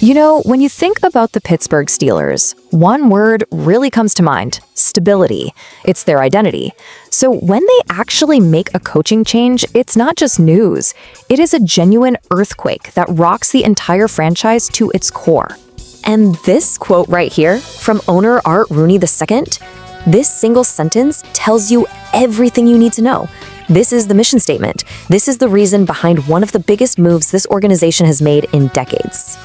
You know, when you think about the Pittsburgh Steelers, one word really comes to mind: stability. It's their identity. So when they actually make a coaching change, it's not just news. It is a genuine earthquake that rocks the entire franchise to its core. And this quote right here from owner Art Rooney II, this single sentence tells you everything you need to know. This is the mission statement. This is the reason behind one of the biggest moves this organization has made in decades.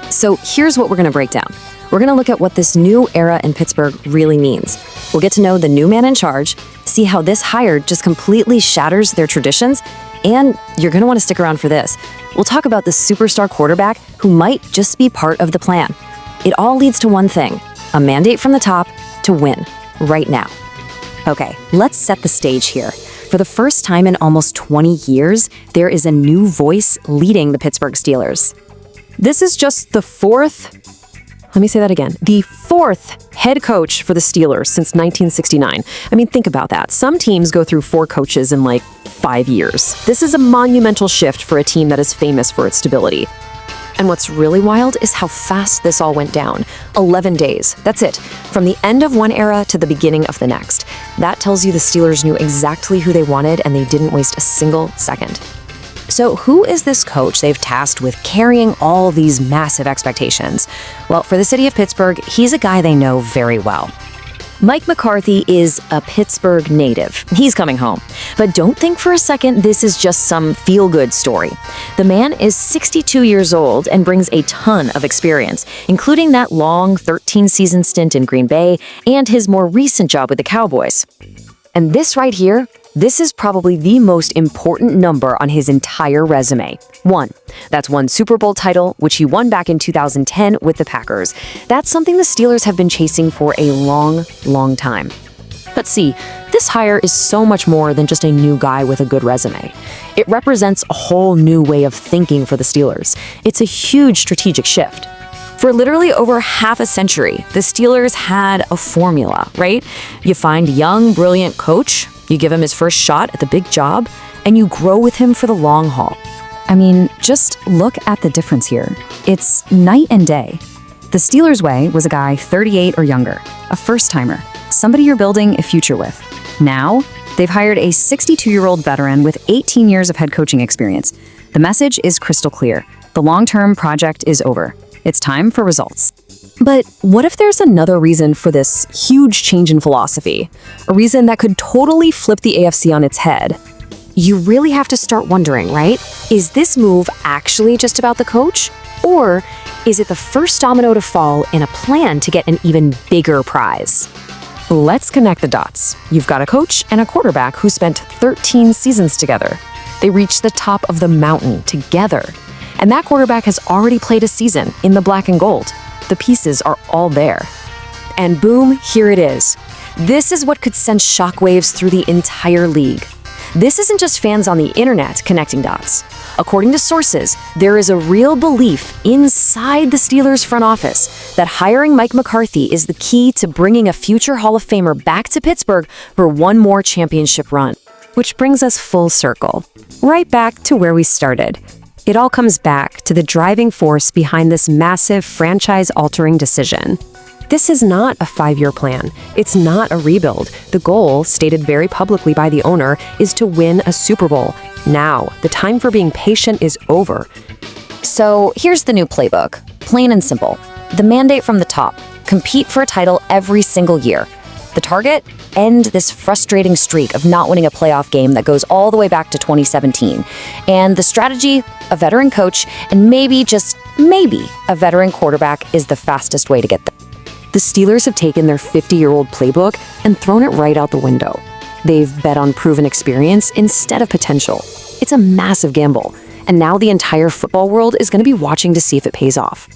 So here's what we're going to break down. We're going to look at what this new era in Pittsburgh really means. We'll get to know the new man in charge, see how this hire just completely shatters their traditions, and you're going to want to stick around for this. We'll talk about the superstar quarterback who might just be part of the plan. It all leads to one thing: a mandate from the top to win, right now. Okay, let's set the stage here. For the first time in almost 20 years, there is a new voice leading the Pittsburgh Steelers. This is just the fourth head coach for the Steelers since 1969. I mean, think about that. Some teams go through 4 coaches in like 5 years. This is a monumental shift for a team that is famous for its stability. And what's really wild is how fast this all went down. 11 days. That's it. From the end of one era to the beginning of the next. That tells you the Steelers knew exactly who they wanted and they didn't waste a single second. So who is this coach they've tasked with carrying all these massive expectations? Well, for the city of Pittsburgh, he's a guy they know very well. Mike McCarthy is a Pittsburgh native. He's coming home. But don't think for a second this is just some feel-good story. The man is 62 years old and brings a ton of experience, including that long 13-season stint in Green Bay and his more recent job with the Cowboys. And this right here, this is probably the most important number on his entire resume. 1. That's one Super Bowl title, which he won back in 2010 with the Packers. That's something the Steelers have been chasing for a long, long time. But see, this hire is so much more than just a new guy with a good resume. It represents a whole new way of thinking for the Steelers. It's a huge strategic shift. For literally over half a century, the Steelers had a formula, right? You find a young, brilliant coach, you give him his first shot at the big job, and you grow with him for the long haul. I mean, just look at the difference here. It's night and day. The Steelers' way was a guy 38 or younger, a first-timer, somebody you're building a future with. Now, they've hired a 62-year-old veteran with 18 years of head coaching experience. The message is crystal clear. The long-term project is over. It's time for results. But what if there's another reason for this huge change in philosophy? A reason that could totally flip the AFC on its head? You really have to start wondering, right? Is this move actually just about the coach? Or is it the first domino to fall in a plan to get an even bigger prize? Let's connect the dots. You've got a coach and a quarterback who spent 13 seasons together. They reached the top of the mountain together. And that quarterback has already played a season in the black and gold. The pieces are all there. And boom, here it is. This is what could send shockwaves through the entire league. This isn't just fans on the internet connecting dots. According to sources, there is a real belief inside the Steelers front office that hiring Mike McCarthy is the key to bringing a future Hall of Famer back to Pittsburgh for one more championship run. Which brings us full circle, right back to where we started. It all comes back to the driving force behind this massive franchise-altering decision. This is not a 5-year plan. It's not a rebuild. The goal, stated very publicly by the owner, is to win a Super Bowl. Now, the time for being patient is over. So here's the new playbook. Plain and simple. The mandate from the top. Compete for a title every single year. The target? End this frustrating streak of not winning a playoff game that goes all the way back to 2017. And the strategy? A veteran coach, and maybe, just maybe, a veteran quarterback is the fastest way to get there. The Steelers have taken their 50-year-old playbook and thrown it right out the window. They've bet on proven experience instead of potential. It's a massive gamble, and now the entire football world is going to be watching to see if it pays off.